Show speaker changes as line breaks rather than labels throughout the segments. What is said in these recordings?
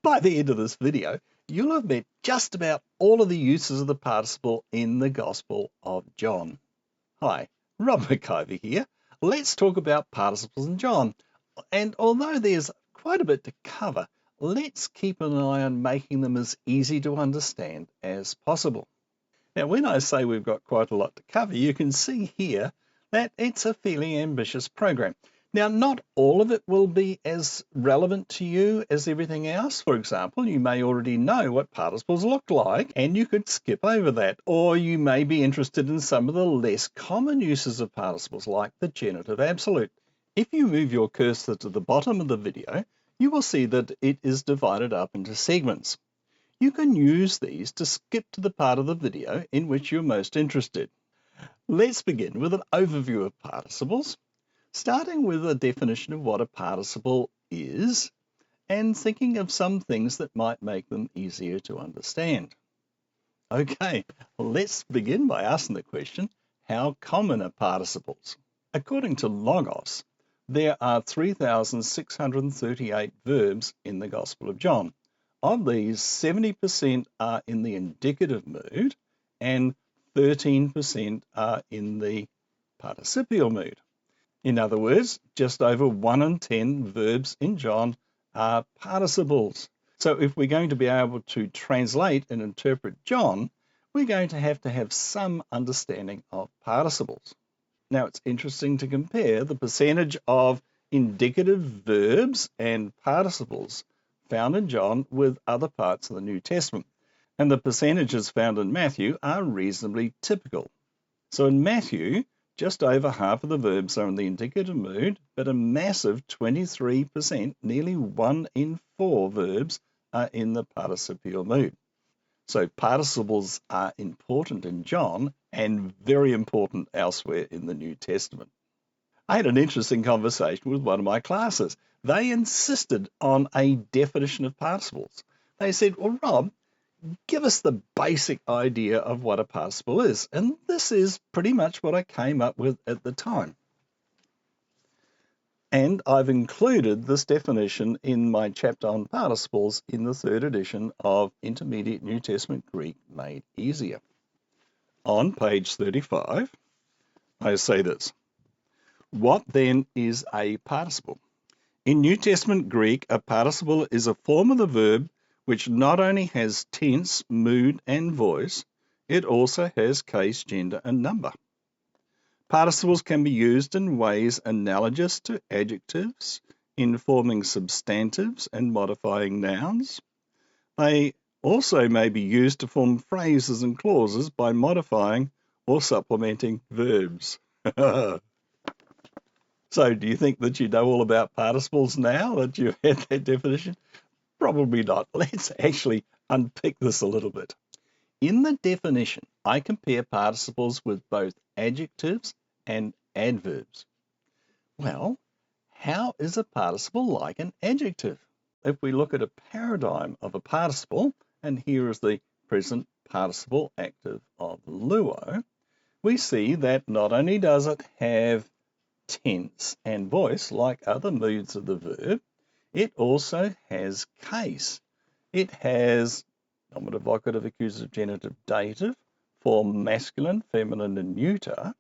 By the end of this video, you'll have met just about all of the uses of the participle in the Gospel of John. Hi, Rob McIver here. Let's talk about participles in John. And although there's quite a bit to cover, let's keep an eye on making them as easy to understand as possible. Now, when I say we've got quite a lot to cover, you can see here that it's a fairly ambitious program. Now, not all of it will be as relevant to you as everything else. For example, you may already know what participles look like, and you could skip over that. Or you may be interested in some of the less common uses of participles, like the genitive absolute. If you move your cursor to the bottom of the video, you will see that it is divided up into segments. You can use these to skip to the part of the video in which you're most interested. Let's begin with an overview of participles, starting with a definition of what a participle is and thinking of some things that might make them easier to understand. Okay, let's begin by asking the question, how common are participles? According to Logos, there are 3,638 verbs in the Gospel of John. Of these, 70% are in the indicative mood and 13% are in the participial mood. In other words, just over 1 in 10 verbs in John are participles. So if we're going to be able to translate and interpret John, we're going to have some understanding of participles. Now, it's interesting to compare the percentage of indicative verbs and participles found in John with other parts of the New Testament. And the percentages found in Matthew are reasonably typical. So in Matthew, just over half of the verbs are in the indicative mood, but a massive 23%, nearly 1 in 4 verbs, are in the participial mood. So participles are important in John and very important elsewhere in the New Testament. I had an interesting conversation with one of my classes. They insisted on a definition of participles. They said, well, Rob, give us the basic idea of what a participle is. And this is pretty much what I came up with at the time. And I've included this definition in my chapter on participles in the 3rd edition of Intermediate New Testament Greek Made Easier. On page 35, I say this. What then is a participle? In New Testament Greek, a participle is a form of the verb which not only has tense, mood, and voice, it also has case, gender, and number. Participles can be used in ways analogous to adjectives, in forming substantives and modifying nouns. They also may be used to form phrases and clauses by modifying or supplementing verbs. So do you think that you know all about participles now that you've had that definition? Probably not. Let's actually unpick this a little bit. In the definition, I compare participles with both adjectives and adverbs. Well, how is a participle like an adjective? If we look at a paradigm of a participle, and here is the present participle active of luo, we see that not only does it have tense and voice like other moods of the verb, it also has case. It has nominative, vocative, accusative, genitive, dative, form masculine, feminine, and neuter.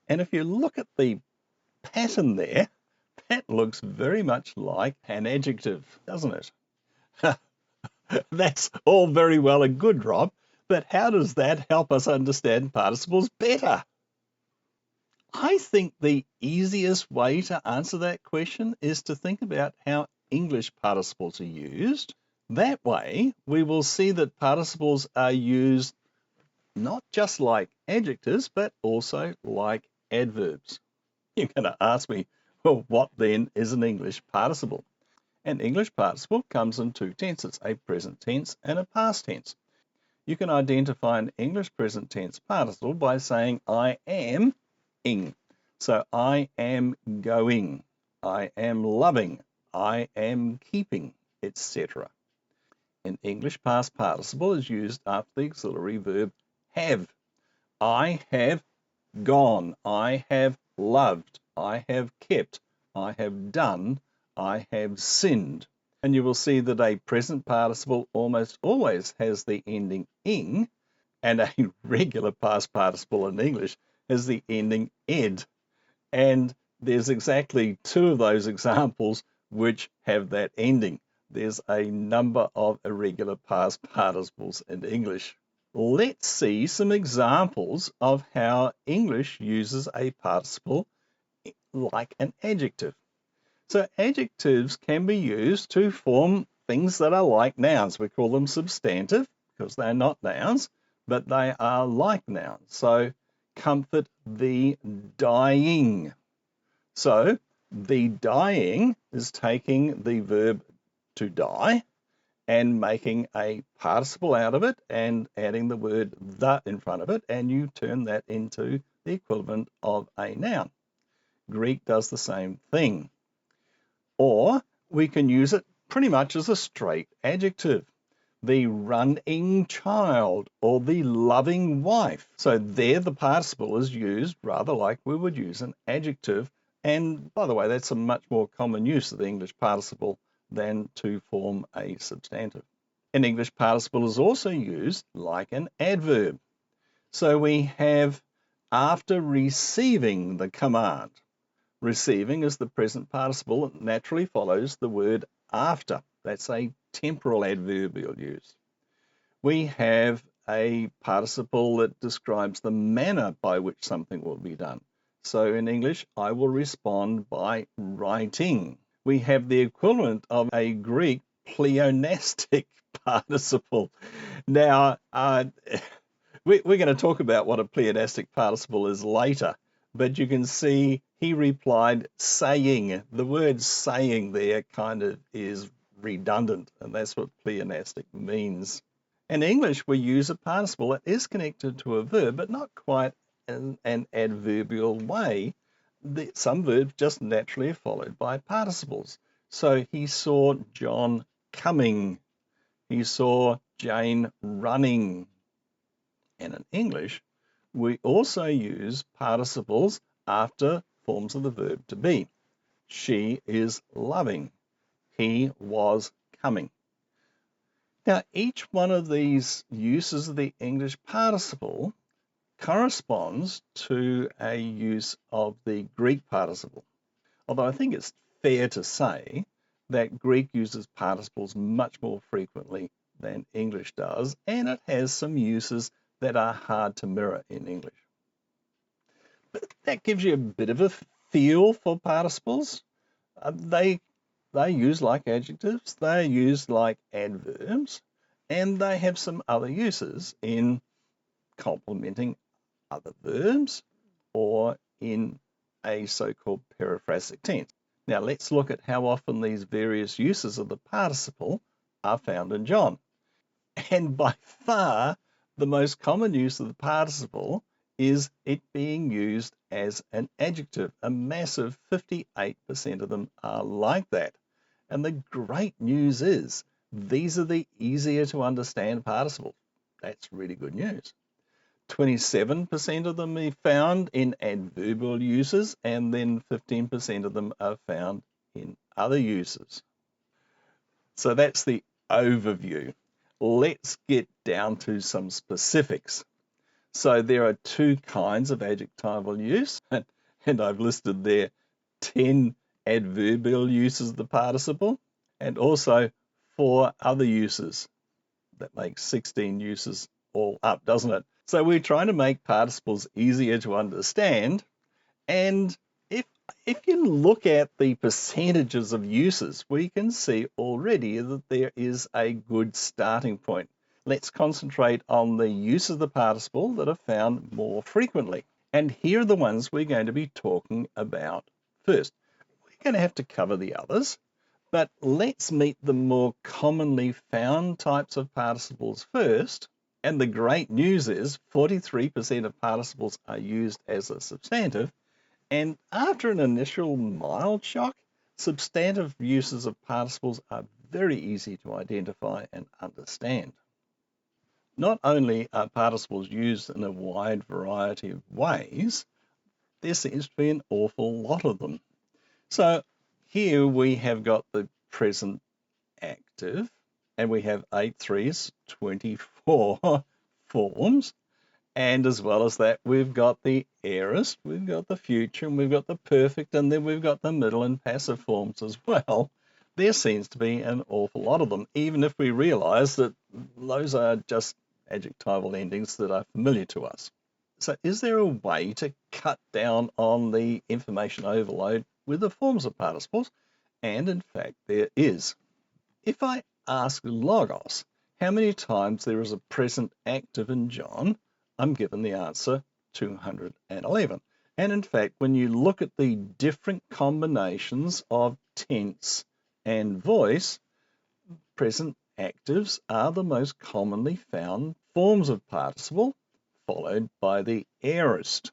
And if you look at the pattern there, that looks very much like an adjective, doesn't it? That's all very well and good, Rob, but how does that help us understand participles better? I think the easiest way to answer that question is to think about how English participles are used. That way, we will see that participles are used not just like adjectives, but also like adverbs. You're going to ask me, well, what then is an English participle? An English participle comes in 2 tenses, a present tense and a past tense. You can identify an English present tense participle by saying I am ing. So I am going, I am loving, I am keeping, etc. An English past participle is used after the auxiliary verb have. I have gone, I have loved, I have kept, I have done, I have sinned. And you will see that a present participle almost always has the ending ing, and a regular past participle in English has the ending ed. And there's exactly two of those examples which have that ending. There's a number of irregular past participles in English. Let's see some examples of how English uses a participle like an adjective. So adjectives can be used to form things that are like nouns. We call them substantive because they're not nouns, but they are like nouns. So comfort the dying. So the dying is taking the verb to die and making a participle out of it and adding the word the in front of it, and you turn that into the equivalent of a noun. Greek does the same thing. Or we can use it pretty much as a straight adjective. The running child or the loving wife. So there the participle is used rather like we would use an adjective. And by the way, that's a much more common use of the English participle than to form a substantive. An English participle is also used like an adverb. So we have after receiving the command. Receiving is the present participle. It naturally follows the word after. That's a temporal adverbial use. We have a participle that describes the manner by which something will be done. So in English, I will respond by writing. We have the equivalent of a Greek pleonastic participle. Now, we're going to talk about what a pleonastic participle is later, but you can see he replied saying. The word saying there kind of is redundant, and that's what pleonastic means. In English, we use a participle that is connected to a verb, but not quite in an adverbial way. Some verbs just naturally are followed by participles. So he saw John coming. He saw Jane running. And in English, we also use participles after forms of the verb to be. She is loving. He was coming. Now, each one of these uses of the English participle corresponds to a use of the Greek participle. Although I think it's fair to say that Greek uses participles much more frequently than English does, and it has some uses that are hard to mirror in English. But that gives you a bit of a feel for participles. They're used like adjectives, they're used like adverbs, and they have some other uses in complementing other verbs or in a so-called periphrastic tense. Now let's look at how often these various uses of the participle are found in John. And by far, the most common use of the participle is it being used as an adjective. A massive 58% of them are like that. And the great news is these are the easier to understand participles. That's really good news. 27% of them are found in adverbial uses, and then 15% of them are found in other uses. So that's the overview. Let's get down to some specifics. So there are two kinds of adjectival use, and I've listed there 10 adverbial uses of the participle, and also 4 other uses. That makes 16 uses all up, doesn't it? So we're trying to make participles easier to understand, and if you look at the percentages of uses, we can see already that there is a good starting point. Let's concentrate on the use of the participle that are found more frequently. And here are the ones we're going to be talking about first. We're going to have to cover the others, but let's meet the more commonly found types of participles first. And the great news is 43% of participles are used as a substantive. And after an initial mild shock, substantive uses of participles are very easy to identify and understand. Not only are participles used in a wide variety of ways, there seems to be an awful lot of them. So here we have got the present active, and we have 8 3s, 24 forms. And as well as that, we've got the aorist, we've got the future, and we've got the perfect, and then we've got the middle and passive forms as well. There seems to be an awful lot of them, even if we realize that those are just adjectival endings that are familiar to us. So is there a way to cut down on the information overload with the forms of participles? And in fact, there is. If I ask Logos how many times there is a present active in John, I'm given the answer 211. And in fact, when you look at the different combinations of tense and voice, present actives are the most commonly found forms of participle, followed by the aorist.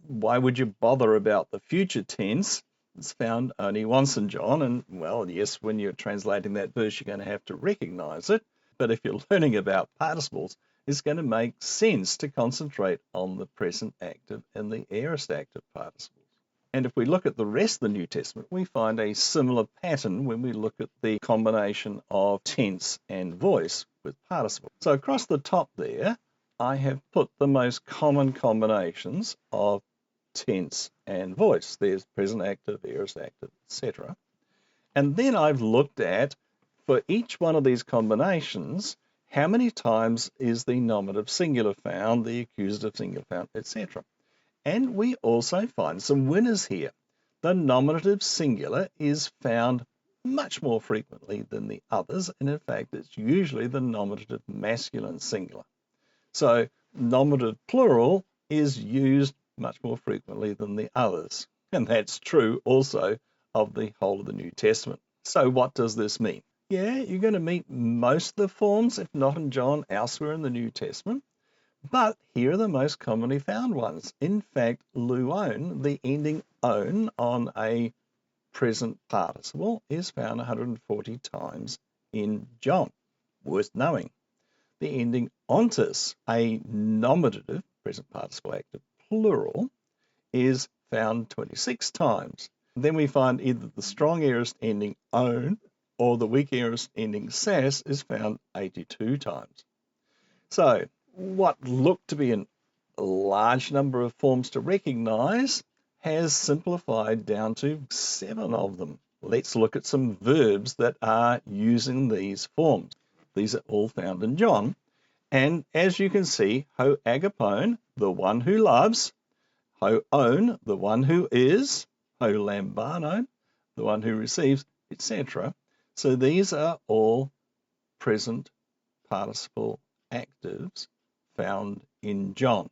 Why would you bother about the future tense? It's found only once in John, and well, yes, when you're translating that verse, you're going to have to recognize it. But if you're learning about participles, it's going to make sense to concentrate on the present active and the aorist active participles. And if we look at the rest of the New Testament, we find a similar pattern when we look at the combination of tense and voice with participle. So across the top there, I have put the most common combinations of tense and voice. There's present active, aorist active, etc. And then I've looked at, for each one of these combinations, how many times is the nominative singular found, the accusative singular found, etc. And we also find some winners here. The nominative singular is found much more frequently than the others, and in fact, it's usually the nominative masculine singular. So nominative plural is used much more frequently than the others, and that's true also of the whole of the New Testament. So what does this mean? Yeah, you're going to meet most of the forms, if not in John, elsewhere in the New Testament. But here are the most commonly found ones. In fact, luon, the ending on a present participle, is found 140 times in John. Worth knowing. The ending ontis, a nominative, present participle active plural, is found 26 times. Then we find either the strong aorist ending own or the weak aorist ending sas is found 82 times. So what looked to be a large number of forms to recognize has simplified down to 7 of them. Let's look at some verbs that are using these forms. These are all found in John. And as you can see, ho agapone, the one who loves, ho own, the one who is, ho lambanon, the one who receives, etc. So these are all present participle actives found in John.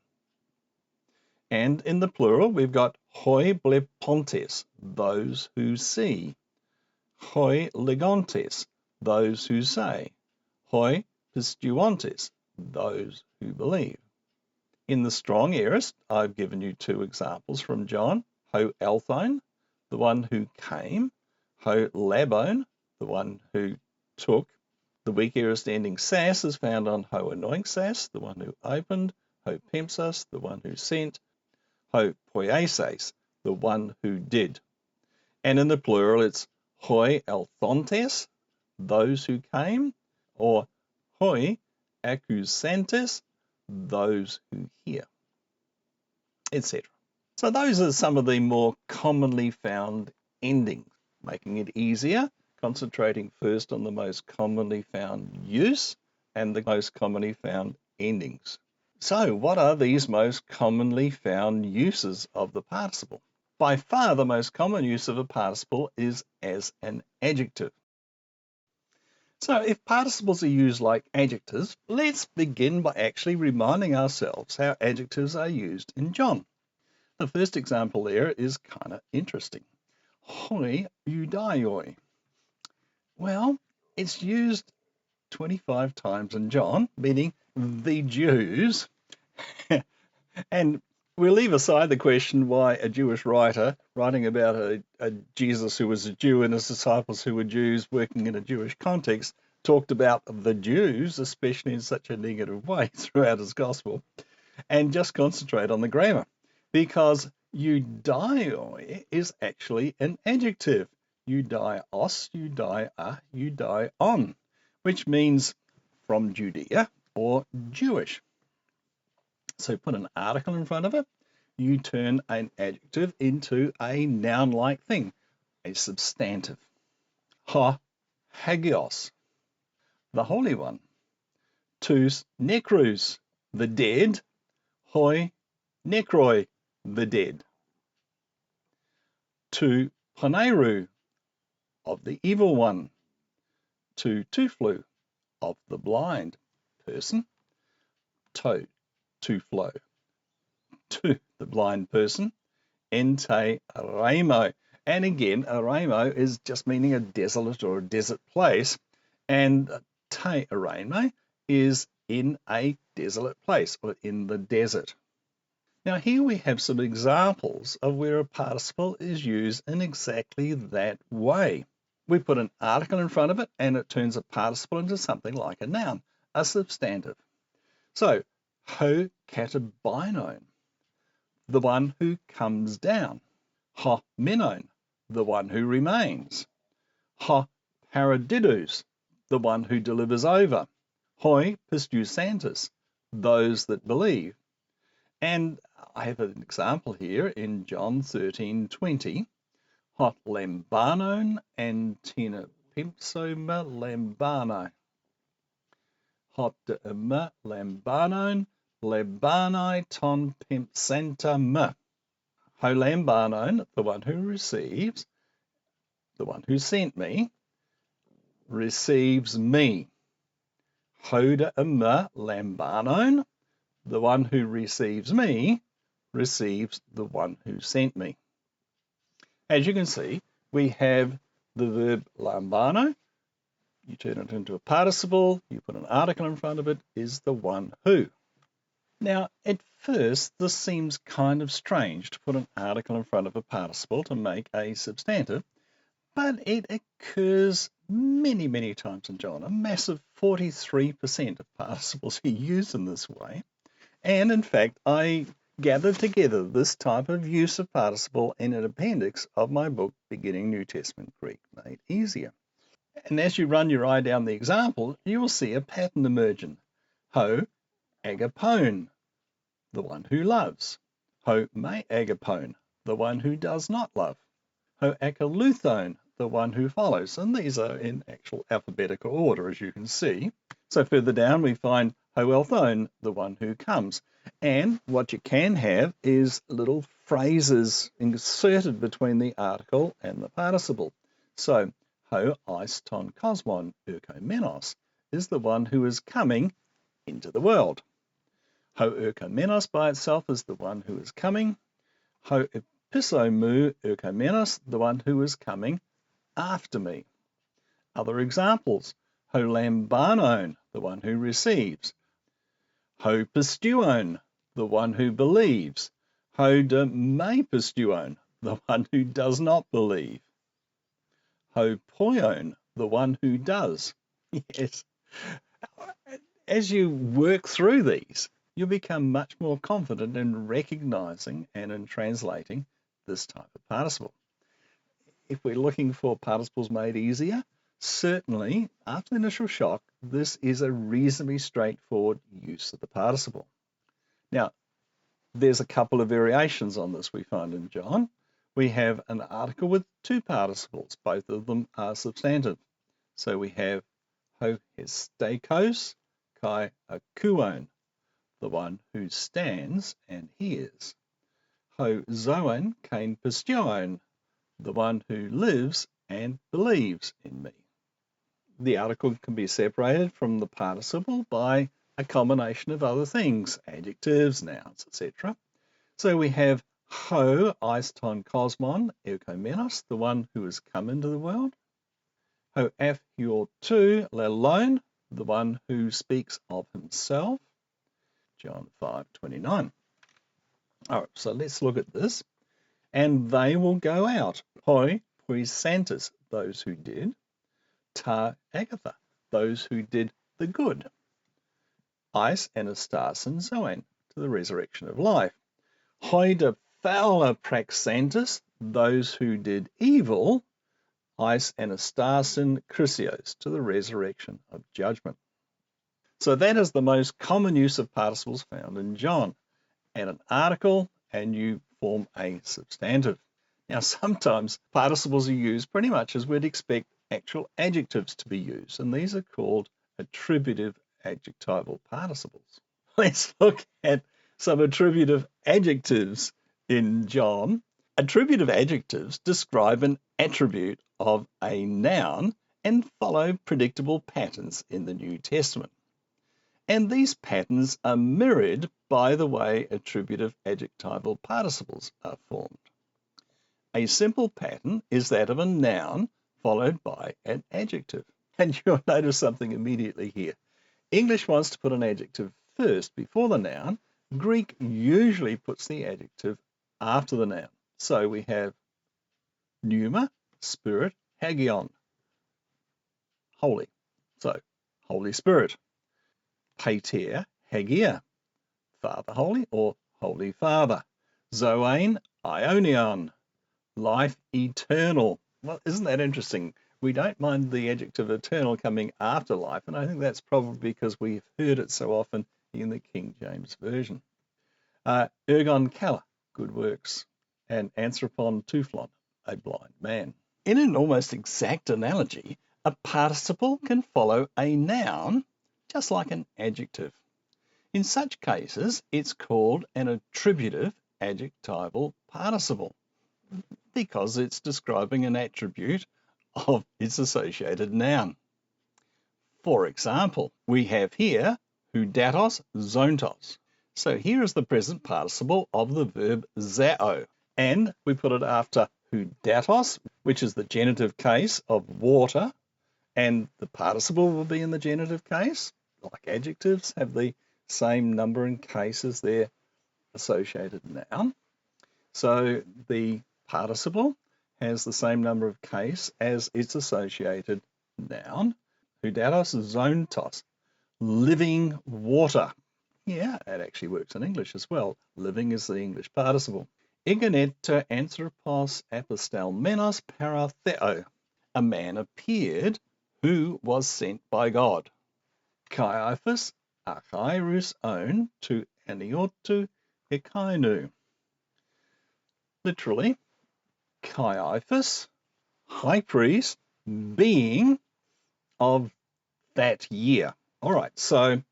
And in the plural, we've got hoi blepontes, those who see, hoi legontes, those who say, hoi pistuantes, those who believe. In the strong aorist, I've given you 2 examples from John, ho elthone, the one who came, ho labone, the one who took. The weak aorist ending sas is found on ho anoinxas, the one who opened, ho pempsas, the one who sent, ho poieses, the one who did. And in the plural, it's hoi elthontes, those who came, or hoi accusantes, those who hear, etc. So those are some of the more commonly found endings, making it easier, concentrating first on the most commonly found use and the most commonly found endings. So what are these most commonly found uses of the participle? By far the most common use of a participle is as an adjective. So if participles are used like adjectives, let's begin by actually reminding ourselves how adjectives are used in John. The first example there is kind of interesting. Hoi eudaioi. Well, it's used 25 times in John, meaning the Jews. And we'll leave aside the question why a Jewish writer writing about a Jesus who was a Jew and his disciples who were Jews working in a Jewish context talked about the Jews, especially in such a negative way throughout his gospel, and just concentrate on the grammar. Because eudaioi is actually an adjective. Judaios, Judaia, Judaion, which means from Judea or Jewish. So put an article in front of it, you turn an adjective into a noun-like thing, a substantive. Ha, hagios, the Holy One. Tous necrous, the dead. Hoi, necroi, the dead. Tu poneru, of the evil one. Tu tuflu, of the blind person. To flow, to the blind person. Ente aremo, and again, aremo is just meaning a desolate or a desert place, and te aremo is in a desolate place or in the desert. Now here we have some examples of where a participle is used in exactly that way. We put an article in front of it and it turns a participle into something like a noun, a substantive. So, ho katabinon, the one who comes down. Ho menon, the one who remains. Ho paradidus, the one who delivers over. Hoi pistusantis, those that believe. And I have an example here in John 13:20. Hot lambanon antina pimpsoma lambano. Hot lambanon lambani ton pimpsanta me. Ho lambanon, the one who receives, the one who sent me, receives me. Hoda me lambanon, the one who receives me, receives the one who sent me. As you can see, we have the verb lambano. You turn it into a participle, you put an article in front of it, is the one who. Now, at first, this seems kind of strange to put an article in front of a participle to make a substantive, but it occurs many, many times in John. A massive 43% of participles are used in this way. And in fact, I gathered together this type of use of participle in an appendix of my book, Beginning New Testament Greek Made Easier. And as you run your eye down the example, you will see a pattern emerging. Ho agapone, the one who loves. Ho me agapone, the one who does not love. Ho akaluthone, the one who follows. And these are in actual alphabetical order, as you can see. So further down, we find ho elthone, the one who comes. And what you can have is little phrases inserted between the article and the participle. So, ho eis ton kosmon erkomenos is the one who is coming into the world. Ho erkomenos by itself is the one who is coming. Ho episomou erkomenos, the one who is coming after me. Other examples. Ho lambanon, the one who receives. Ho pistuon, the one who believes. Ho de me pistuon, the one who does not believe. Ho poion, the one who does. Yes. As you work through these, you'll become much more confident in recognizing and in translating this type of participle. If we're looking for participles made easier, certainly after the initial shock, this is a reasonably straightforward use of the participle. Now, there's a couple of variations on this we find in John. We have an article with two participles. Both of them are substantive. So we have ho hestekos kai akuon, the one who stands and hears. Ho zoon kain pistuon, the one who lives and believes in me. The article can be separated from the participle by a combination of other things, adjectives, nouns, etc. So we have ho eis ton kosmon erkomenos, the one who has come into the world. Ho aphior tu lelon, the one who speaks of himself. John 5:29. All right, so let's look at this. And they will go out. Hoi puisantis, those who did. Ta agatha, those who did the good. Eis anastasin zoen, to the resurrection of life. Hoi de faula praxantis, those who did evil. eis anastasin Chrysios, to the resurrection of judgment. So that is the most common use of participles found in John. Add an article and you form a substantive. Now, sometimes participles are used pretty much as we'd expect actual adjectives to be used, and these are called attributive adjectival participles. Let's look at some attributive adjectives in John. Attributive adjectives describe an attribute of a noun and follow predictable patterns in the New Testament. And these patterns are mirrored by the way attributive adjectival participles are formed. A simple pattern is that of a noun followed by an adjective. And you'll notice something immediately here. English wants to put an adjective first before the noun. Greek usually puts the adjective after the noun. So we have pneuma, spirit, hagion, holy. So, Holy Spirit. Pater, hagia, Father Holy or Holy Father. Zoane, ionion, life eternal. Well, isn't that interesting? We don't mind the adjective eternal coming after life, and I think that's probably because we've heard it so often in the King James Version. Ergon kala, good works, and anthropon tuflon, a blind man. In an almost exact analogy, a participle can follow a noun just like an adjective. In such cases, it's called an attributive adjectival participle because it's describing an attribute of its associated noun. For example, we have here hudatos zontos. So here is the present participle of the verb zao, and we put it after hudatos, which is the genitive case of water, and the participle will be in the genitive case, like adjectives have the same number in cases their associated noun. So the participle has the same number of case as its associated noun. Hudatos zontos, living water. Yeah, it actually works in English as well. Living is the English participle. Egeneto anthropos apostelmenos paratheo. A man appeared who was sent by God. Caiaphas archairus on to aniotu ekainu. Literally, Caiaphas, high priest, being of that year. All right, so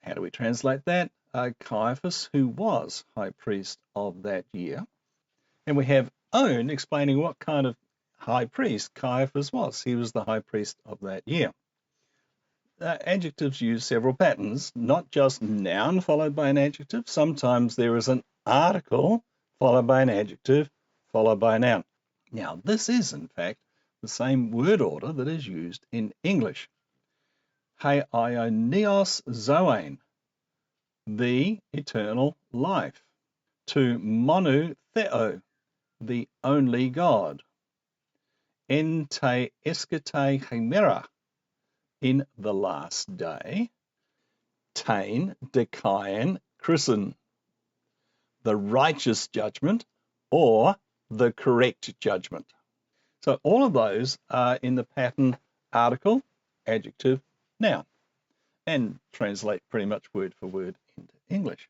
how do we translate that? Caiaphas, who was high priest of that year. And we have on explaining what kind of high priest Caiaphas was. He was the high priest of that year. Adjectives use several patterns, not just noun followed by an adjective. Sometimes there is an article followed by an adjective followed by a noun. Now, this is, in fact, the same word order that is used in English. He ionios zoein, the eternal life. To monu theo, the only God. En te eskete chimera, in the last day. Tain dekaien christen, the righteous judgment or the correct judgment. So all of those are in the pattern article, adjective, noun, and translate pretty much word for word into English.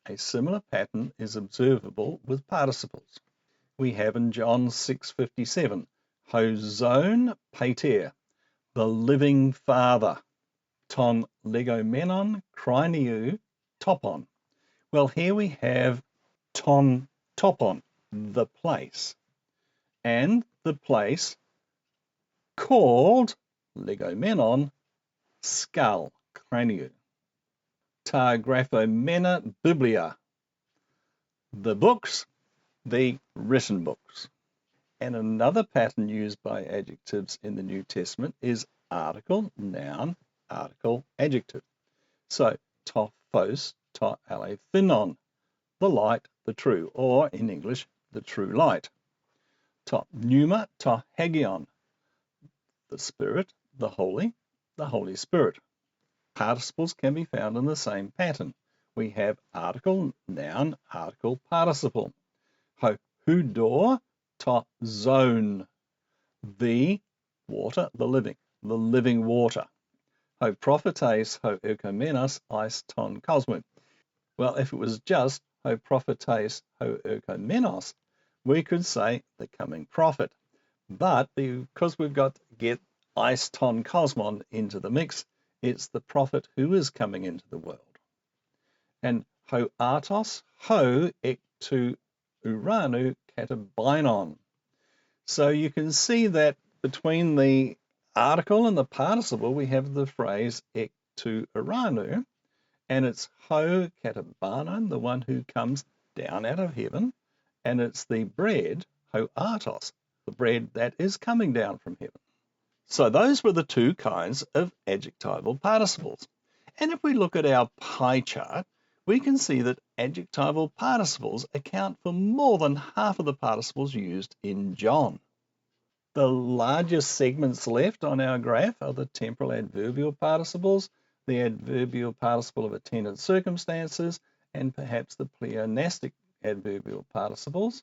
A similar pattern is observable with participles. We have in John 6:57, hozon pater, the living Father, ton legomenon kriniou topon. Well, here we have ton topon, the place, and the place called legomenon, skull, cranium. Ta graphomena biblia, the books, the written books. And another pattern used by adjectives in the New Testament is article, noun, article, adjective. So, to phos, to alethinon, the light, the true, or in English, the true light. To pneuma, to hagion, the Spirit, the Holy Spirit. Participles can be found in the same pattern. We have article, noun, article, participle. Hudor, to zone, the water, the living water. Ho prophetes, ho erchomenos, eis ton cosmon. Well, if it was just ho prophetes, ho erchomenos, we could say the coming prophet. But because we've got to get eis ton cosmon into the mix, it's the prophet who is coming into the world. And ho artos, ho ek tu uranu katabainon. So you can see that between the article and the participle, we have the phrase ek tu uranu, and it's ho katabanon, the one who comes down out of heaven, and it's the bread, ho artos, the bread that is coming down from heaven. So those were the two kinds of adjectival participles. And if we look at our pie chart, we can see that adjectival participles account for more than half of the participles used in John. The largest segments left on our graph are the temporal adverbial participles, the adverbial participle of attendant circumstances, and perhaps the pleonastic adverbial participles.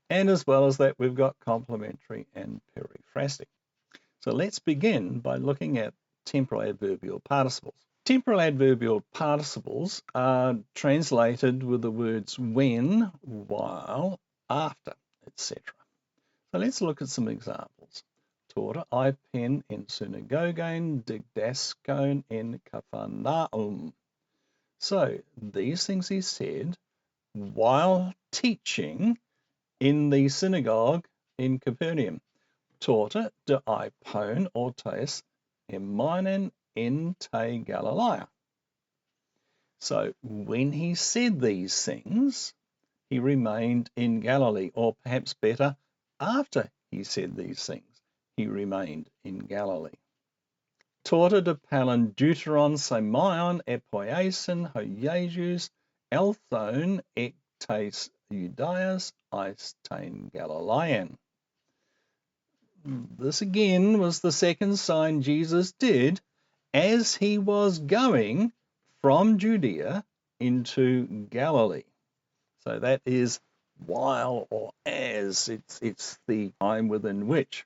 And as well as that, we've got complementary and periphrastic. So let's begin by looking at temporal adverbial participles. Temporal adverbial participles are translated with the words when, while, after, etc. So let's look at some examples. Tora ipen en synagogen digdaskon en Capernaum. So these things he said while teaching in the synagogue in Capernaum. Torta de ipon ortes eminen en te Galilee. So when he said these things, he remained in Galilee, or perhaps better, after he said these things, he remained in Galilee. Torta de palin deuteron semaion epoiesin ho Jesus elthon ek tes Judaeas eis tein Galilean. This again was the second sign Jesus did as he was going from Judea into Galilee. So that is while or as, it's the time within which.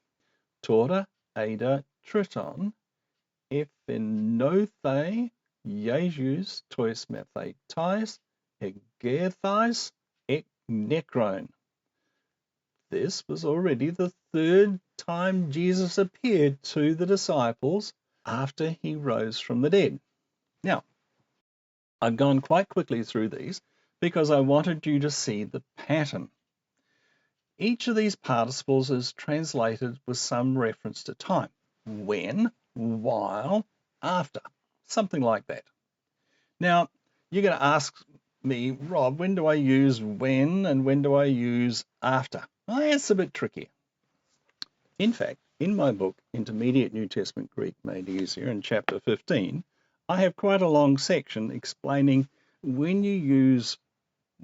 Tora ada triton ephenothe Jesus tois methetais egerthais ek necron. This was already the third time Jesus appeared to the disciples after he rose from the dead. Now, I've gone quite quickly through these because I wanted you to see the pattern. Each of these participles is translated with some reference to time. When, while, after, something like that. Now, you're going to ask me, Rob, when do I use when and when do I use after? Well, that's a bit tricky. In fact, in my book, Intermediate New Testament Greek Made Easier, in chapter 15, I have quite a long section explaining when you use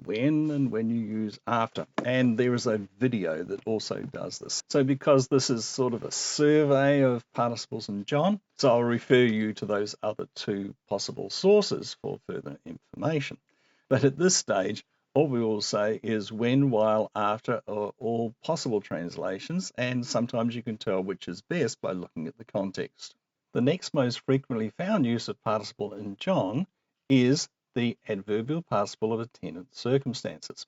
when and when you use after. And there is a video that also does this. So because this is sort of a survey of participles in John, so I'll refer you to those other two possible sources for further information. But at this stage, all we will say is when, while, after are all possible translations, and sometimes you can tell which is best by looking at the context. The next most frequently found use of participle in John is the adverbial participle of attendant circumstances.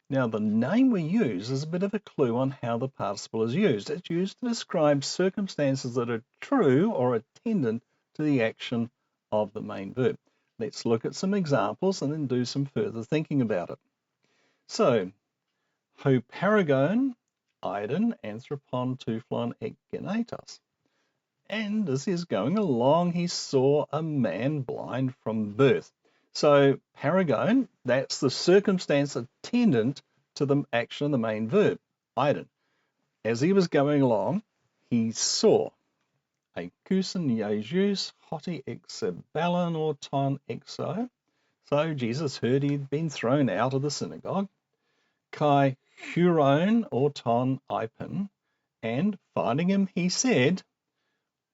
Now, the name we use is a bit of a clue on how the participle is used. It's used to describe circumstances that are true or attendant to the action of the main verb. Let's look at some examples and then do some further thinking about it. So, ho paragon, eiden, anthropon, tuflon, ek genetos. And as he's going along, he saw a man blind from birth. So, paragon, that's the circumstance attendant to the action of the main verb, eiden. As he was going along, he saw akusen Jesus hoti exebalon or ton exo. So Jesus heard he'd been thrown out of the synagogue. Kai huron or ton ipen, and finding him, he said,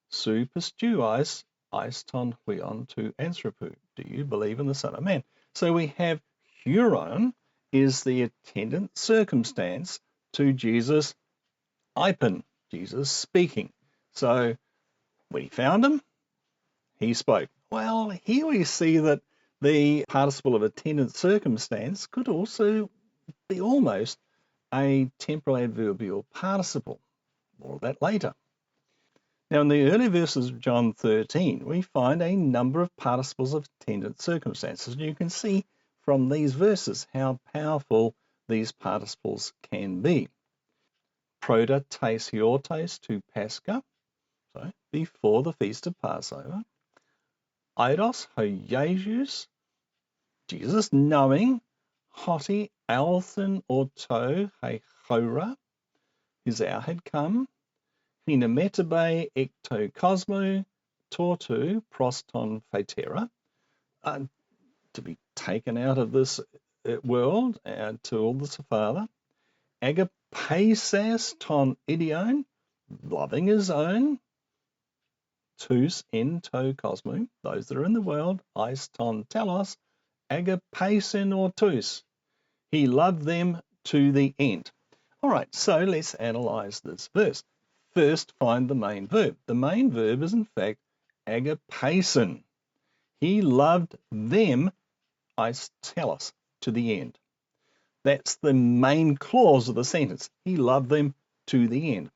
Su pistuais eis ton huion to anthropu. Do you believe in the Son of Man? So we have huron is the attendant circumstance to Jesus ipen, Jesus speaking. So when he found him, he spoke. Well, here we see that the participle of attendant circumstance could also be almost a temporal adverbial participle. More of that later. Now, in the early verses of John 13, we find a number of participles of attendant circumstances. And you can see from these verses how powerful these participles can be. Proto tes hiortes to Pascha, so before the feast of Passover. Eidos ho Jesus, Jesus knowing, hoti althen orto he chora, his hour had come. Hina metabe ecto cosmo tortu proston phaetera, to be taken out of this world to all the Father. Agapeses ton idion, loving his own. Tous en to cosmo, those that are in the world. Eis ton telos, agapesen or tous. He loved them to the end. All right, so let's analyze this verse. First, find the main verb. The main verb is, in fact, agapesen. He loved them, eis telos, to the end. That's the main clause of the sentence. He loved them to the end.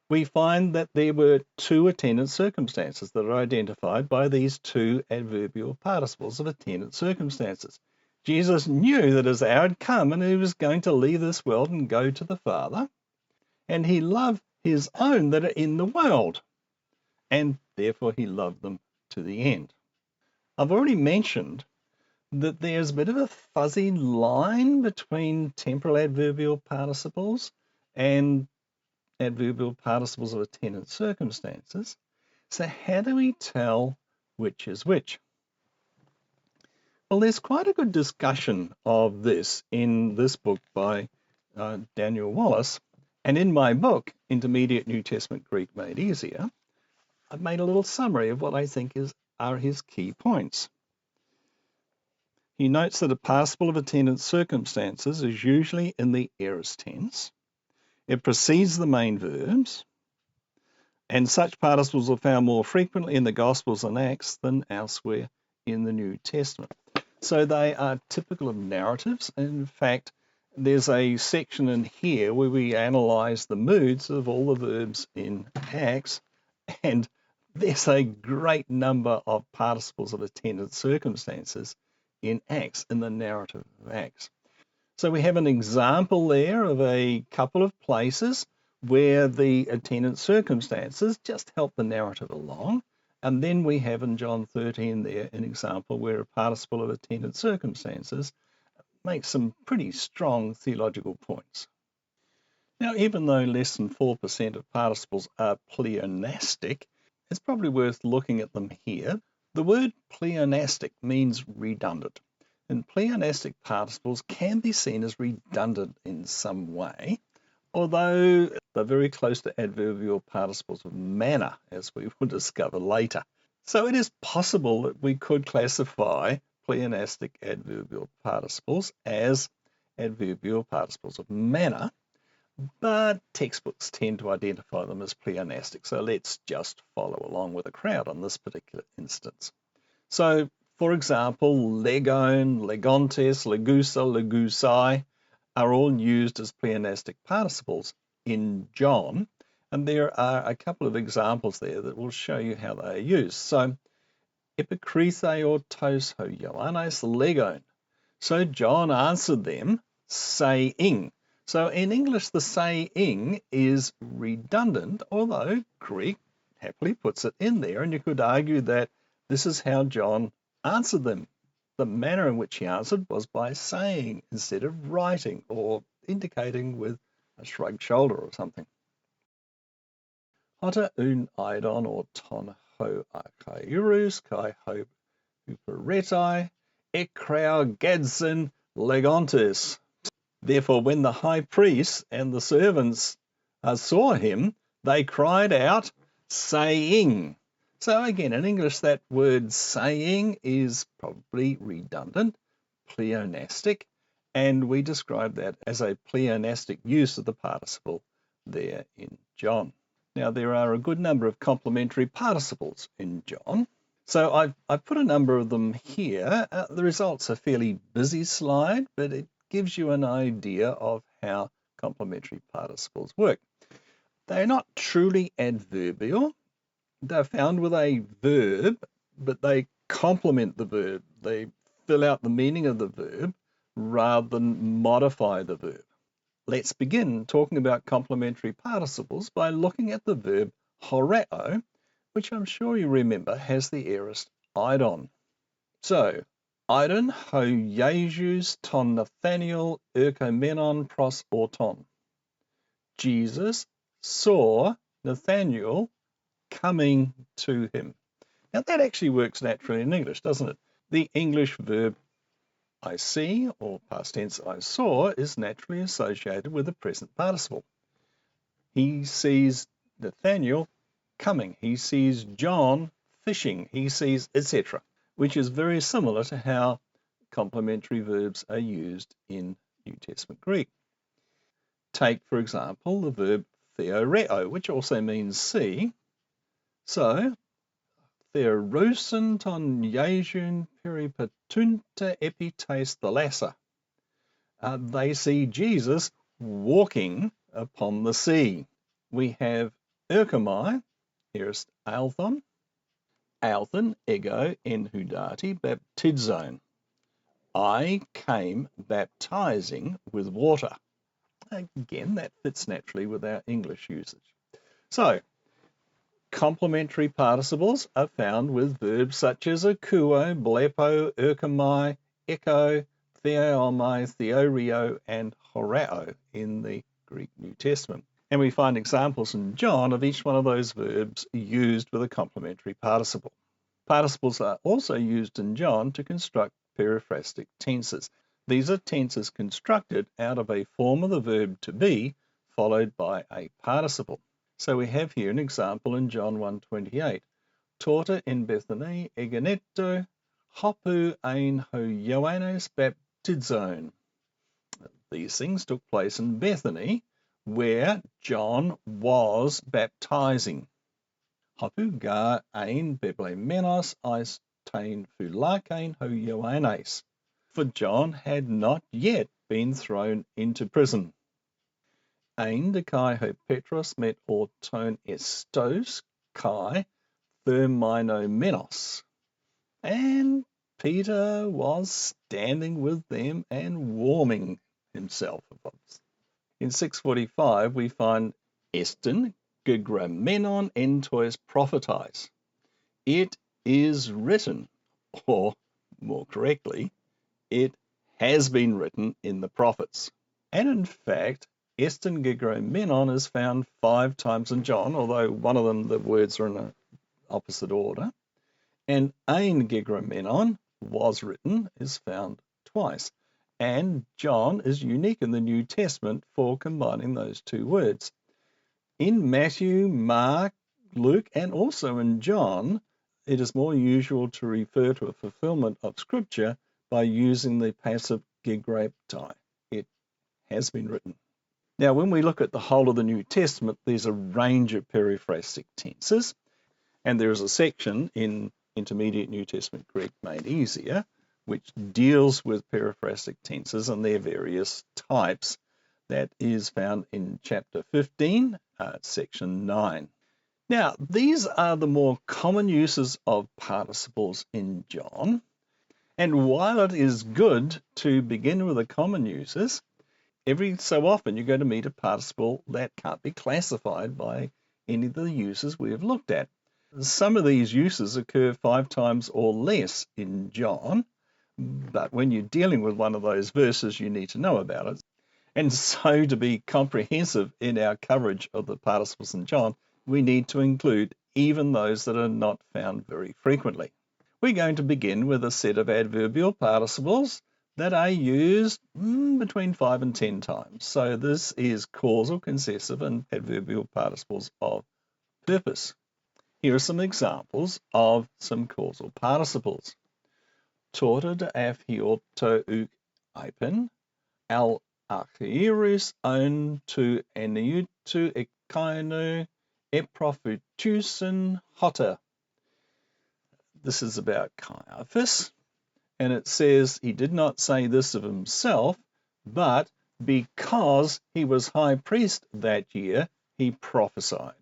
We find that there were two attendant circumstances that are identified by these two adverbial participles of attendant circumstances. Jesus knew that his hour had come and he was going to leave this world and go to the Father, and he loved his own that are in the world, and therefore he loved them to the end. I've already mentioned that there's a bit of a fuzzy line between temporal adverbial participles and adverbial participles of attendant circumstances. So how do we tell which is which? Well, there's quite a good discussion of this in this book by Daniel Wallace. And in my book, Intermediate New Testament Greek Made Easier, I've made a little summary of what I think are his key points. He notes that a participle of attendant circumstances is usually in the aorist tense. It precedes the main verbs, and such participles are found more frequently in the Gospels and Acts than elsewhere in the New Testament. So they are typical of narratives. In fact, there's a section in here where we analyze the moods of all the verbs in Acts, and there's a great number of participles of attendant circumstances in Acts, in the narrative of Acts. So we have an example there of a couple of places where the attendant circumstances just help the narrative along. And then we have in John 13 there an example where a participle of attendant circumstances makes some pretty strong theological points. Now, even though less than 4% of participles are pleonastic, it's probably worth looking at them here. The word pleonastic means redundant, and pleonastic participles can be seen as redundant in some way, although they're very close to adverbial participles of manner, as we will discover later. So it is possible that we could classify pleonastic adverbial participles as adverbial participles of manner, but textbooks tend to identify them as pleonastic, so let's just follow along with the crowd on this particular instance. So, for example, legon, legontes, legusa, legusai are all used as pleonastic participles in John, and there are a couple of examples there that will show you how they are used. So, epikrithe or tos ho Ioannes legon. So John answered them, saying. So in English, the saying is redundant, although Greek happily puts it in there, and you could argue that this is how John answered them. The manner in which he answered was by saying instead of writing or indicating with a shrugged shoulder or something. Hota un eidon or ton ho archaeurus kai ho huperetai ekrao gadson legontis. Therefore, when the high priest and the servants saw him, they cried out, saying. So again, in English, that word saying is probably redundant, pleonastic, and we describe that as a pleonastic use of the participle there in John. Now, there are a good number of complementary participles in John. So I've put a number of them here. The results are a fairly busy slide, but it gives you an idea of how complementary participles work. They're not truly adverbial. They're found with a verb, but they complement the verb. They fill out the meaning of the verb rather than modify the verb. Let's begin talking about complementary participles by looking at the verb horeo, which I'm sure you remember has the aorist idon. So, idon ho Jesus ton Nathaniel erchomenon pros auton. Jesus saw Nathaniel coming to him. Now that actually works naturally in English, doesn't it? The English verb I see, or past tense I saw, is naturally associated with the present participle. He sees Nathaniel coming. He sees John fishing. He sees, etc., which is very similar to how complementary verbs are used in New Testament Greek. Take, for example, the verb theoreo, which also means see. So, theorosin ton Jejun peripatunta epites thalassa. They see Jesus walking upon the sea. We have erchomai, aorist althon, althon ego en hudati baptizon. I came baptizing with water. Again, that fits naturally with our English usage. So, complementary participles are found with verbs such as akuo, blepo, erchomai, echo, theomai, theoreo, and horeo in the Greek New Testament. And we find examples in John of each one of those verbs used with a complementary participle. Participles are also used in John to construct periphrastic tenses. These are tenses constructed out of a form of the verb to be, followed by a participle. So we have here an example in John 1:28. Torta in Bethany egeneto hopu ein ho Ioannes baptizon. These things took place in Bethany, where John was baptizing. Hopu ga ein beblemenos eis tein phulakein ho Ioannes. For John had not yet been thrown into prison. Ein de kai ho Petros met orton estos kai therminomenos. And Peter was standing with them and warming himself. In 6:45 we find estin gegramenon entois prophetais. It is written, or more correctly, it has been written in the prophets. And in fact, estin gegramenon is found 5 times in John, although one of them, the words are in an opposite order. And ein gegramenon, was written, is found twice. And John is unique in the New Testament for combining those two words. In Matthew, Mark, Luke, and also in John, it is more usual to refer to a fulfillment of Scripture by using the passive gegraptai. It has been written. Now, when we look at the whole of the New Testament, there's a range of periphrastic tenses, and there is a section in Intermediate New Testament Greek made easier, which deals with periphrastic tenses and their various types. That is found in chapter 15, section 9. Now, these are the more common uses of participles in John. And while it is good to begin with the common uses, every so often you're going to meet a participle that can't be classified by any of the uses we have looked at. Some of these uses occur 5 times or less in John, but when you're dealing with one of those verses, you need to know about it. And so to be comprehensive in our coverage of the participles in John, we need to include even those that are not found very frequently. We're going to begin with a set of adverbial participles that are used between 5 and 10 times. So this is causal, concessive, and adverbial participles of purpose. Here are some examples of some causal participles. Torta de afhiorto uk ipen, al archierus on to eniutu ekainu eprofutusen hotter. This is about Caiaphas, and it says he did not say this of himself, but because he was high priest that year, he prophesied.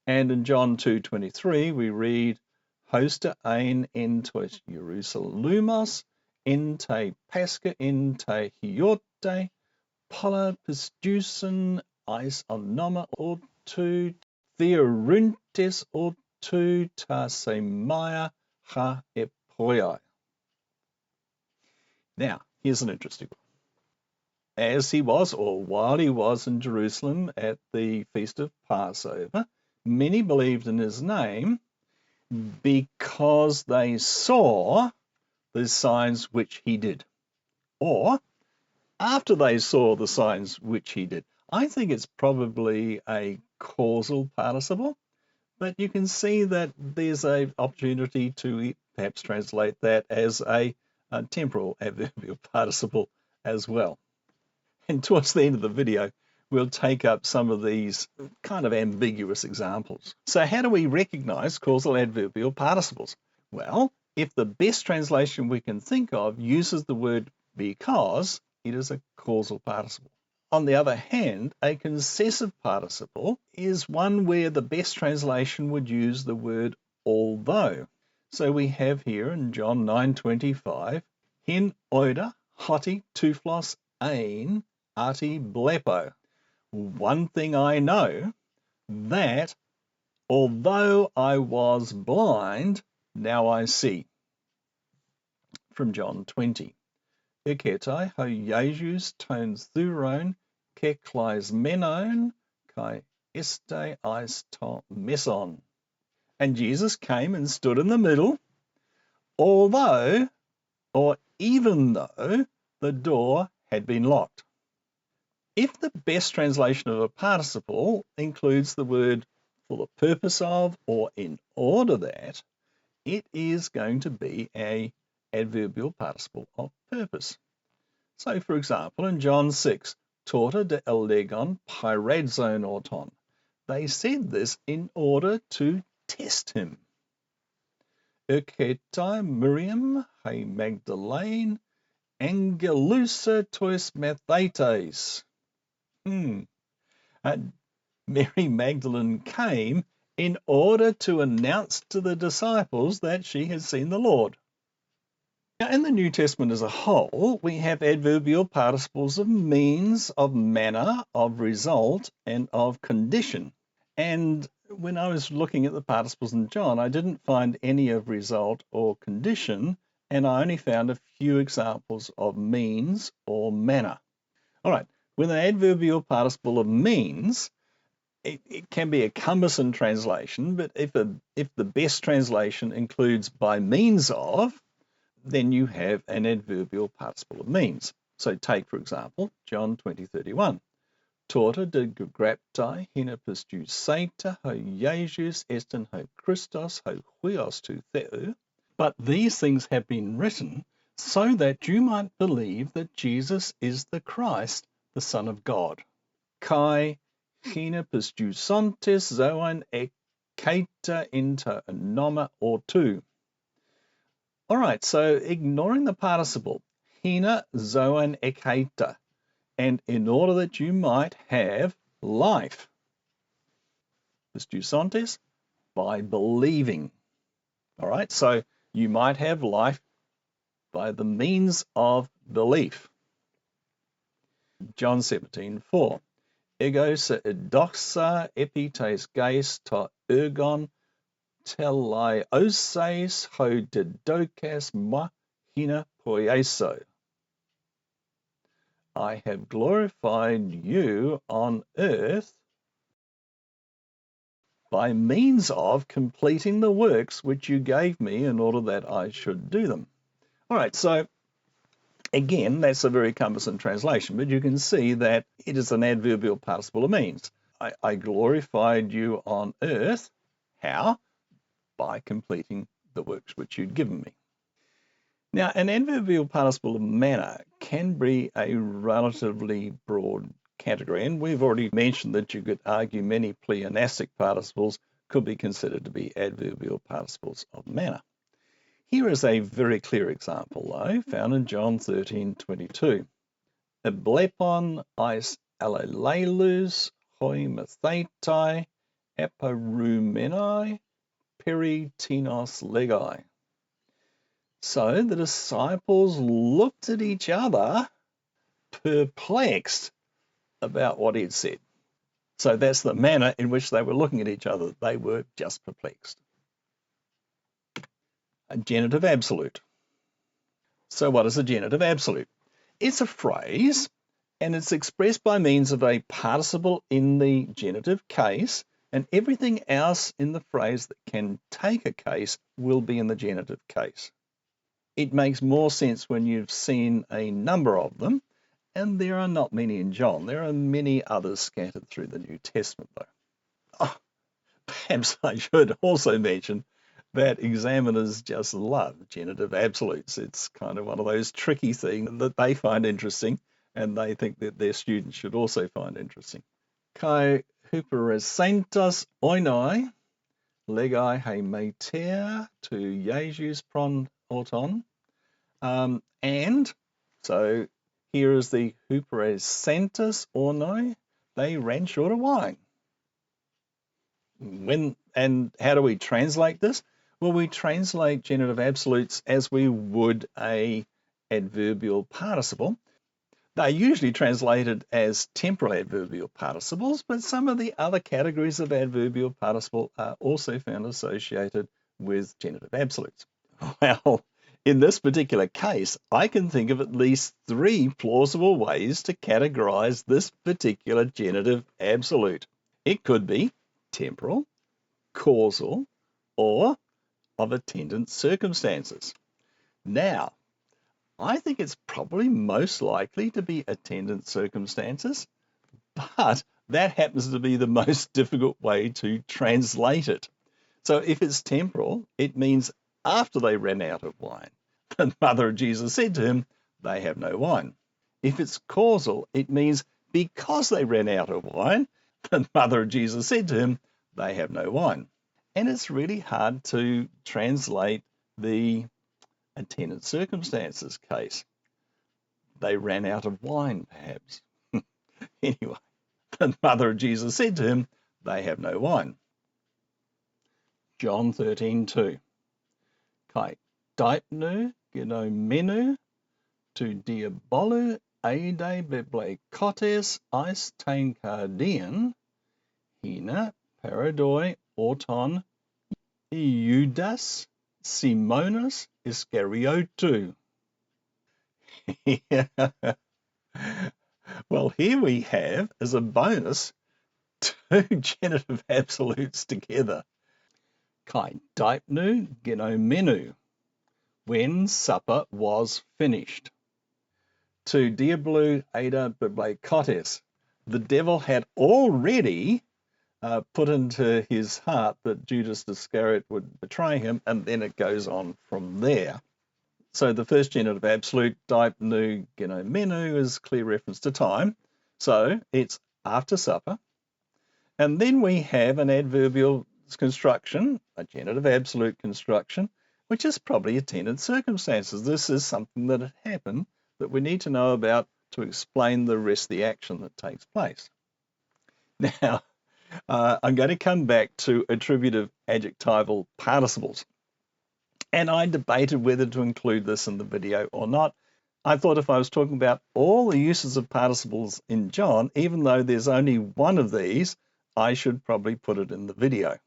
And in John 2:23, we read, Hosta ein entos Jerusalemos, ente pascha ente hiote, pola pisdusen eis onoma ortu, theoruntes ortu ta semaya ha epoiai. Now, here's an interesting one. As he was, or while he was in Jerusalem at the Feast of Passover, many believed in his name because they saw the signs which he did, or after they saw the signs which he did. I think it's probably a causal participle, but you can see that there's an opportunity to perhaps translate that as a temporal adverbial participle as well. And towards the end of the video, we'll take up some of these kind of ambiguous examples. So how do we recognize causal adverbial participles? Well, if the best translation we can think of uses the word because, it is a causal participle. On the other hand, a concessive participle is one where the best translation would use the word although. So we have here in John 9:25, hin oida hoti tuflos ein arti blepo. One thing I know, that although I was blind, now I see. From John 20. Eketai ho Jesus ton thuron ke kleis menon kai este eis to meson. And Jesus came and stood in the middle, although, or even though, the door had been locked. If the best translation of a participle includes the word for the purpose of or in order that, it is going to be an adverbial participle of purpose. So, for example, in John 6, torta de elegon pyradzone auton. They said this in order to test him. Erketai Miriam he Magdalene angelusa tois mathetes. Mary Magdalene came in order to announce to the disciples that she had seen the Lord. Now, in the New Testament as a whole, we have adverbial participles of means, of manner, of result, and of condition. And when I was looking at the participles in John, I didn't find any of result or condition, and I only found a few examples of means or manner. All right, with an adverbial participle of means, it can be a cumbersome translation, but if the best translation includes by means of, then you have an adverbial participle of means. So take, for example, John 20:31. Torta de graptai hinapus tu saita ho Jesus estin ho Christos ho huios tu theu. But these things have been written so that you might believe that Jesus is the Christ, the Son of God. Kai hinapus tu sontis zoan ekata inter anoma ortu. All right, so ignoring the participle, hina zoan ekata, and in order that you might have life. Pistusontes, by believing. All right, so you might have life by the means of belief. John 17:4. Ego se edoxa epites geis to ergon telai oses ho dedokas ma hina poieso. I have glorified you on earth by means of completing the works which you gave me in order that I should do them. All right, so again, that's a very cumbersome translation, but you can see that it is an adverbial participle of means. I glorified you on earth. How? By completing the works which you'd given me. Now, an adverbial participle of manner can be a relatively broad category, and we've already mentioned that you could argue many pleonastic participles could be considered to be adverbial participles of manner. Here is a very clear example, though, found in John 13:22. Eblepon eis alelelus hoi mathetai eparumenai peritinos legai. So the disciples looked at each other, perplexed about what he had said. So that's the manner in which they were looking at each other. They were just perplexed. A genitive absolute. So what is a genitive absolute? It's a phrase, and it's expressed by means of a participle in the genitive case, and everything else in the phrase that can take a case will be in the genitive case. It makes more sense when you've seen a number of them, and there are not many in John. There are many others scattered through the New Testament, though. Oh, perhaps I should also mention that examiners just love genitive absolutes. It's kind of one of those tricky things that they find interesting, and they think that their students should also find interesting. Kai huperesentas oinoi, legai he meter to Jesus pron auton. And so here is the huperesentas oinoi, they ran short of wine. And how do we translate this? Well, we translate genitive absolutes as we would a adverbial participle. They're usually translated as temporal adverbial participles, but some of the other categories of adverbial participle are also found associated with genitive absolutes. Well, in this particular case, I can think of at least 3 plausible ways to categorize this particular genitive absolute. It could be temporal, causal, or of attendant circumstances. Now, I think it's probably most likely to be attendant circumstances, but that happens to be the most difficult way to translate it. So if it's temporal, it means after they ran out of wine. The mother of Jesus said to him, they have no wine. If it's causal, it means because they ran out of wine, the mother of Jesus said to him, they have no wine. And it's really hard to translate the attendant circumstances case. They ran out of wine, perhaps. Anyway, the mother of Jesus said to him, they have no wine. John 13:2. Kai deipnu genomenu to diabolu eide biblekotes eis tenkardian hina paradoi auton Iudas Simonas Iscariotou. Well, here we have, as a bonus, 2 genitive absolutes together. Kai deipnu genomenu, when supper was finished. To diablu eida biblekotes, the devil had already put into his heart that Judas Iscariot would betray him, and then it goes on from there. So the first genitive absolute, deipnu genomenu, is clear reference to time. So it's after supper. And then we have an adverbial construction, a genitive absolute construction, which is probably attendant circumstances. This is something that had happened that we need to know about to explain the rest of the action that takes place. Now, I'm going to come back to attributive adjectival participles. And I debated whether to include this in the video or not. I thought if I was talking about all the uses of participles in John, even though there's only one of these, I should probably put it in the video.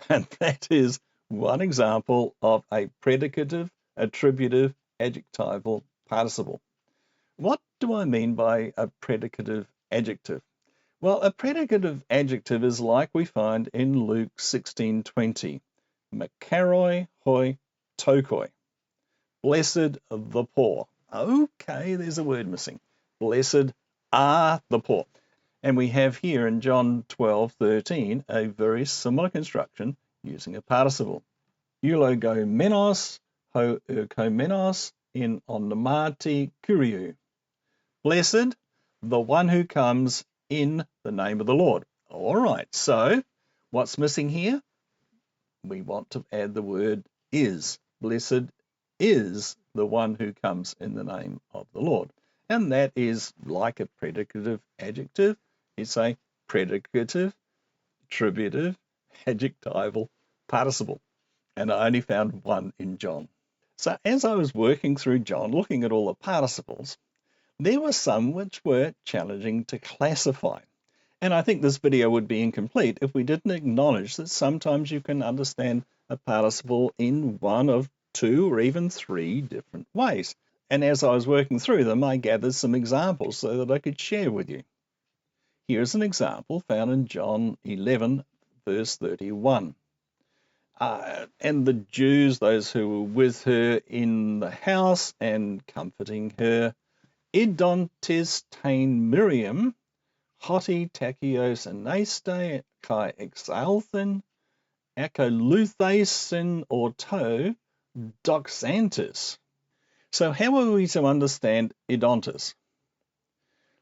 And that is one example of a predicative, attributive, adjectival participle. What do I mean by a predicative adjective? Well, a predicative adjective is like we find in Luke 16:20. Makaroi hoi tokoi. Blessed the poor. Okay, there's a word missing. Blessed are the poor. And we have here in John 12:13 a very similar construction using a participle. Eulogomenos ho erkomenos in onomati kuriou. Blessed, the one who comes in the name of the Lord. All right, so what's missing here? We want to add the word is. Blessed is the one who comes in the name of the Lord. And that is like a predicative adjective. You say predicative, attributive, adjectival, participle. And I only found one in John. So as I was working through John, looking at all the participles, there were some which were challenging to classify. And I think this video would be incomplete if we didn't acknowledge that sometimes you can understand a participle in one of two or even three different ways. And as I was working through them, I gathered some examples so that I could share with you. Here's an example found in John 11, verse 31. And the Jews, those who were with her in the house and comforting her, idontes tain Miriam, hoti takios anaste kai exalthen, akoluthasin orto doxantis. So how are we to understand idontes?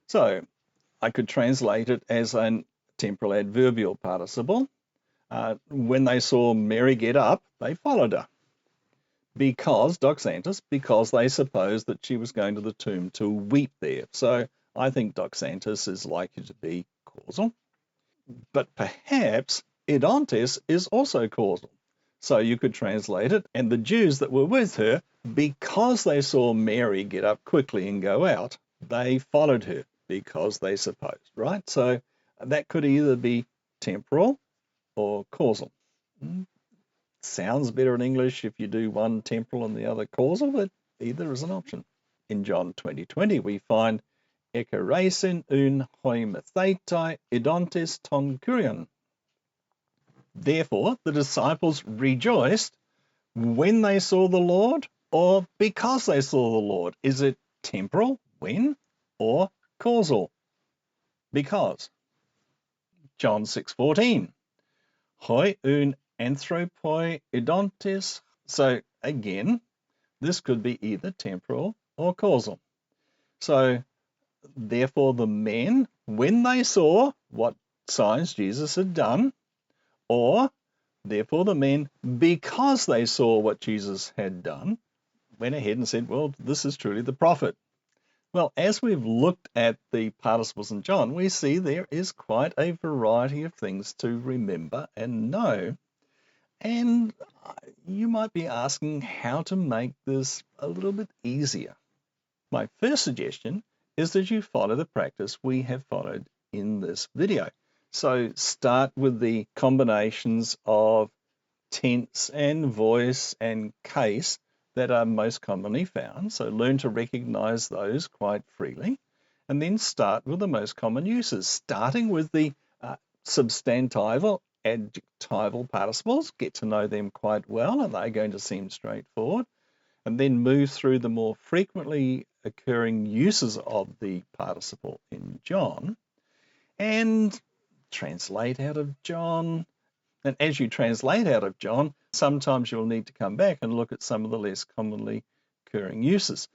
So I could translate it as a temporal adverbial participle. When they saw Mary get up, they followed her. Because, doxantis, because they supposed that she was going to the tomb to weep there. So I think doxantis is likely to be causal. But perhaps idontes is also causal. So you could translate it, and the Jews that were with her, because they saw Mary get up quickly and go out, they followed her because they supposed, right? So that could either be temporal or causal. Sounds better in English if you do one temporal and the other causal, but either is an option. In John 20:20, we find ekeresin un hoimathetai idontes ton kurion. Therefore, the disciples rejoiced when they saw the Lord, or because they saw the Lord. Is it temporal, when, or causal, because? John 6:14, hoi un anthropoi idontes. So again, this could be either temporal or causal. So therefore the men, when they saw what signs Jesus had done, or therefore the men, because they saw what Jesus had done, went ahead and said, well, this is truly the prophet. Well, as we've looked at the participles in John, we see there is quite a variety of things to remember and know. And you might be asking how to make this a little bit easier. My first suggestion is that you follow the practice we have followed in this video. So start with the combinations of tense and voice and case that are most commonly found. So learn to recognize those quite freely. And then start with the most common uses, starting with the substantival, adjectival participles. Get to know them quite well, and they're going to seem straightforward. And then move through the more frequently occurring uses of the participle in John and translate out of John. And as you translate out of John, sometimes you'll need to come back and look at some of the less commonly occurring uses.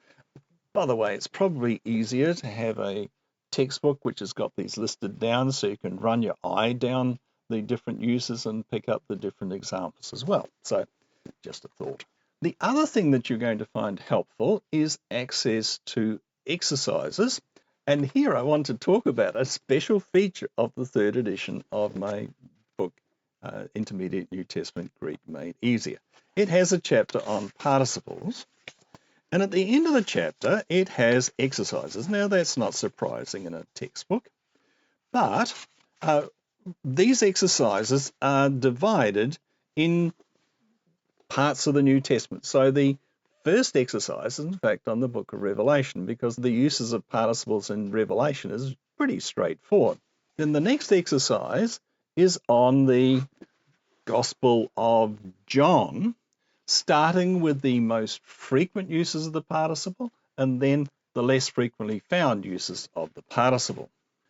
By the way, it's probably easier to have a textbook which has got these listed down so you can run your eye down the different uses and pick up the different examples as well. So just a thought. The other thing that you're going to find helpful is access to exercises. And here I want to talk about a special feature of the third edition of my book, Intermediate New Testament Greek Made Easier. It has a chapter on participles. And at the end of the chapter, it has exercises. Now, that's not surprising in a textbook, but these exercises are divided in parts of the New Testament. So the first exercise is, in fact, on the book of Revelation, because the uses of participles in Revelation is pretty straightforward. Then the next exercise is on the Gospel of John, starting with the most frequent uses of the participle and then the less frequently found uses of the participle.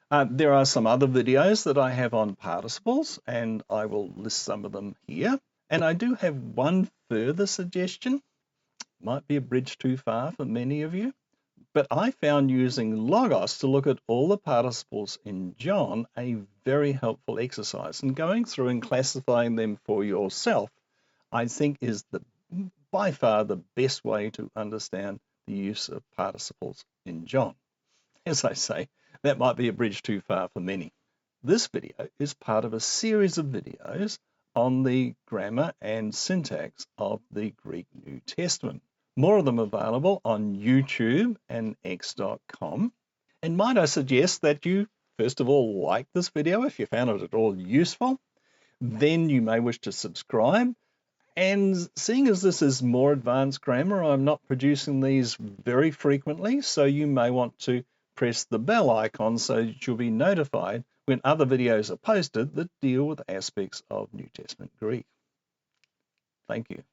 There are some other videos that I have on participles, and I will list some of them here. And I do have one further suggestion. Might be a bridge too far for many of you, But I found using Logos to look at all the participles in John a very helpful exercise. And going through and classifying them for yourself, I think is by far the best way to understand the use of participles in John. As I say, that might be a bridge too far for many. This video is part of a series of videos on the grammar and syntax of the Greek New Testament. More of them available on YouTube and x.com. And might I suggest that you, first of all, like this video if you found it at all useful. Then you may wish to subscribe. And seeing as this is more advanced grammar, I'm not producing these very frequently, so you may want to press the bell icon so that you'll be notified when other videos are posted that deal with aspects of New Testament Greek. Thank you.